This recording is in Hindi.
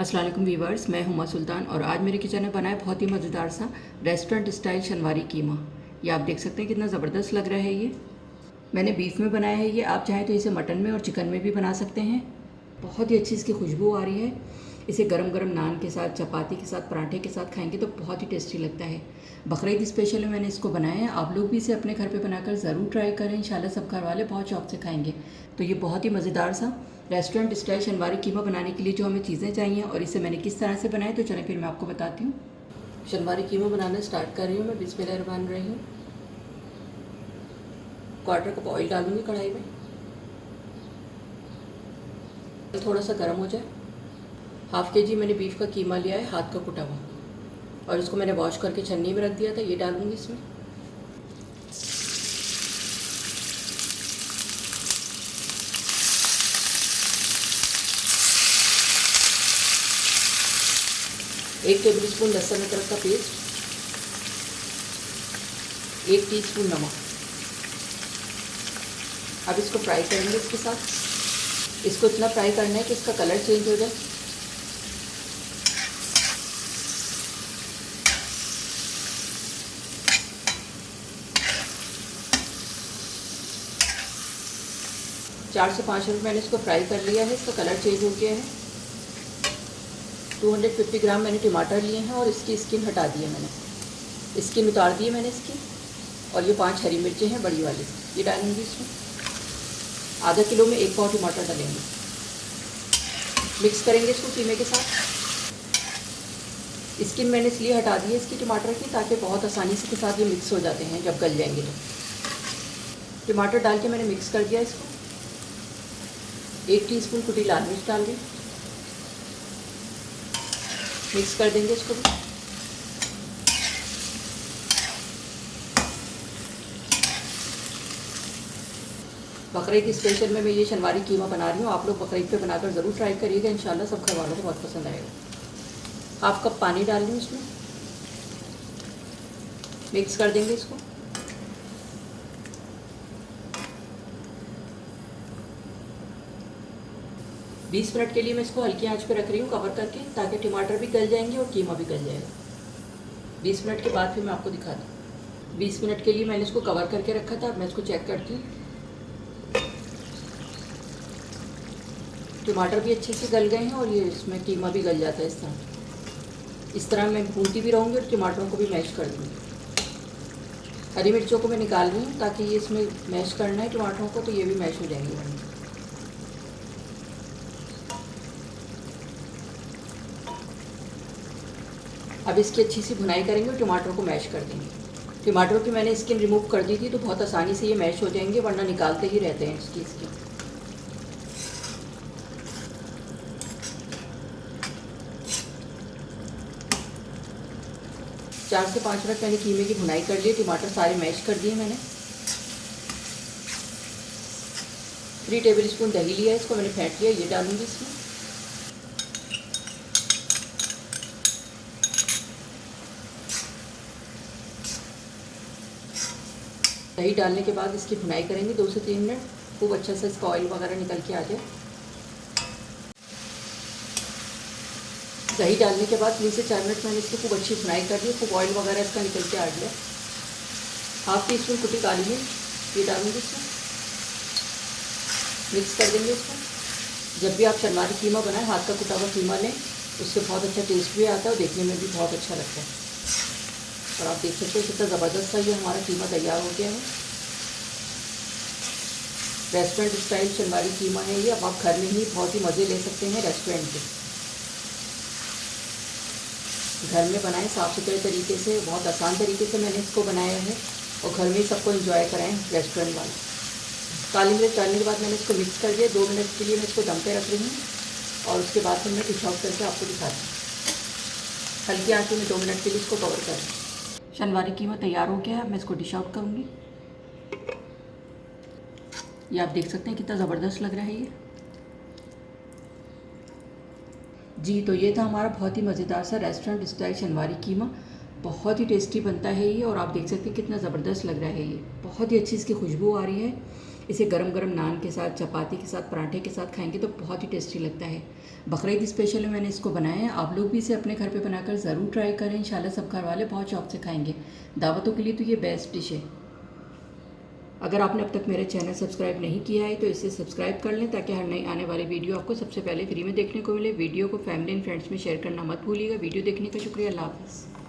अस्सलाम वालेकुम वीवर्स, मैं हुमा सुल्तान और आज मेरे किचन में बना है बहुत ही मज़ेदार सा रेस्टोरेंट स्टाइल शनवारी कीमा। ये आप देख सकते हैं कितना ज़बरदस्त लग रहा है। ये मैंने बीफ में बनाया है। ये आप चाहें तो इसे मटन में और चिकन में भी बना सकते हैं। बहुत ही अच्छी इसकी खुशबू आ रही है। इसे गरम गरम नान के साथ, चपाती के साथ, पराठे के साथ खाएंगे तो बहुत ही टेस्टी लगता है। बकरीद स्पेशल में मैंने इसको बनाया है। आप लोग भी इसे अपने घर पे बनाकर ज़रूर ट्राई करें। इंशाल्लाह सब घर वाले बहुत शौक से खाएंगे। तो ये बहुत ही मज़ेदार सा रेस्टोरेंट स्टाइल शनवारी कीमा बनाने के लिए जो हमें चीज़ें चाहिए और इसे मैंने किस तरह से बनाया तो चलें फिर मैं आपको बताती हूँ। शनवारी कीमा बनाना स्टार्ट कर रही हूँ मैं। बिस्मिल्लाह बन रही हूँ। क्वार्टर कप ऑयल डालूंगी कढ़ाई में। थोड़ा सा गर्म हो जाए। हाफ़ के जी मैंने बीफ का कीमा लिया है, हाथ का कुटा हुआ, और इसको मैंने वॉश करके छन्नी में रख दिया था। ये डालूंगी इसमें। एक टेबल स्पून लहसुन अदरक का पेस्ट, 1 टीस्पून नमक। अब इसको फ्राई करेंगे इसके साथ। इसको इतना फ्राई करना है कि इसका कलर चेंज हो जाए। चार से 5 मिनट मैंने इसको फ्राई कर लिया है। इसका कलर चेंज हो गया है। 250 ग्राम मैंने टमाटर लिए हैं और इसकी स्किन हटा दी है मैंने। स्किन उतार दी है मैंने इसकी। और ये 5 हरी मिर्चें हैं बड़ी वाली, ये डालेंगे इसमें। आधा किलो में 1 पाव टमाटर डालेंगे। मिक्स करेंगे इसको कीमे के साथ। स्किन मैंने इसलिए हटा दी है इसकी टमाटर की ताकि बहुत आसानी से के साथ ये मिक्स हो जाते हैं जब गल जाएंगे तो। टमाटर डाल के मैंने मिक्स कर दिया इसको। 1 टीस्पून कुटी लाल मिर्च डाल दी। मिक्स कर देंगे इसको भी। बकरीद स्पेशल में मैं ये शनवारी कीमा बना रही हूँ। आप लोग बकरीद पे बनाकर ज़रूर ट्राई करिएगा। इंशाल्लाह सब घर वालों को बहुत पसंद आएगा। हाफ कप पानी डाल दूँ इसमें। मिक्स कर देंगे इसको। बीस मिनट के लिए मैं इसको हल्की आंच पे रख रही हूँ कवर करके, ताकि टमाटर भी गल जाएंगे और कीमा भी गल जाएगा। 20 मिनट के बाद फिर मैं आपको दिखा दूँ। 20 मिनट के लिए मैंने इसको कवर करके रखा था। अब मैं इसको चेक करती हूँ। टमाटर भी अच्छे से गल गए हैं और ये इसमें कीमा भी गल जाता है इस तरह मैं भूनती भी रहूँगी और टमाटरों को भी मैश कर दूँगी। हरी मिर्चों को मैं निकाल रही हूँ ताकि ये इसमें मैश करना है टमाटरों को, तो ये भी मैश हो जाएंगे वहीं। अब इसकी अच्छी सी भुनाई करेंगे और टमाटरों को मैश कर देंगे। टमाटरों की मैंने स्किन रिमूव कर दी थी तो बहुत आसानी से ये मैश हो जाएंगे, वरना निकालते ही रहते हैं इसकी स्किन। चार से 5 मिनट मैंने कीमे की भुनाई कर ली। टमाटर सारे मैश कर दिए मैंने। 3 टेबल स्पून दही लिया है, इसको मैंने फेंट लिया। ये डालूंगी इसमें। दही डालने के बाद इसकी भुनाई करेंगे 2 से 3 मिनट। खूब अच्छा से इसका ऑयल वगैरह निकल के आ जाए। दही डालने के बाद 3 से 4 मिनट मैंने इसकी खूब अच्छी भुनाई कर दी। खूब ऑयल वगैरह इसका निकल के आ गया। हाफ टी स्पून कुटी काली मिर्च ये डालूंगी इसमें। मिक्स कर देंगे इसको। जब भी आप शनवारी कीमा बनाएं, हाथ का कुटा हुआ कीमा लें, उससे बहुत अच्छा टेस्ट भी आता है और देखने में भी बहुत अच्छा लगता है। और आप देख सकते हैं कितना ज़बरदस्त सा ये हमारा कीमा तैयार हो गया है। रेस्टोरेंट स्टाइल शनवारी कीमा है ये। अब आप घर में ही बहुत ही मज़े ले सकते हैं रेस्टोरेंट के। घर में बनाएं साफ़ सुथरे तरीके से। बहुत आसान तरीके से मैंने इसको बनाया है और घर में ही सबको एंजॉय कराएं रेस्टोरेंट वाले। काली मिर्च डालने के बाद मैंने इसको मिक्स कर दिया। 2 मिनट के लिए मैं इसको दम पे रख रही हूँ और उसके बाद फिर मैं डिश आउट करके आपको दिखाती हूँ। हल्की आंच में 2 मिनट के लिए इसको कवर कर दूँ। शनवारी कीमा तैयार हो गया है। मैं इसको डिश आउट करूँगी। ये आप देख सकते हैं कितना ज़बरदस्त लग रहा है ये। जी, तो ये था हमारा बहुत ही मज़ेदार सा रेस्टोरेंट स्टाइल शनवारी कीमा। बहुत ही टेस्टी बनता है ये और आप देख सकते हैं कितना ज़बरदस्त लग रहा है ये। बहुत ही अच्छी इसकी खुशबू आ रही है। इसे गरम गरम नान के साथ, चपाती के साथ, पराठे के साथ खाएंगे तो बहुत ही टेस्टी लगता है। बकरीद स्पेशल में मैंने इसको बनाया है। आप लोग भी इसे अपने घर पे बनाकर ज़रूर ट्राई करें। इंशाल्लाह सब घर वाले बहुत शौक से खाएंगे। दावतों के लिए तो ये बेस्ट डिश है। अगर आपने अब तक मेरे चैनल सब्सक्राइब नहीं किया है तो इसे सब्सक्राइब कर लें ताकि हर नई आने वाली वीडियो आपको सबसे पहले फ्री में देखने को मिले। वीडियो को फैमिली एंड फ्रेंड्स में शेयर करना मत भूलिएगा। वीडियो देखने का शुक्रिया। अल्लाह हाफ़िज़।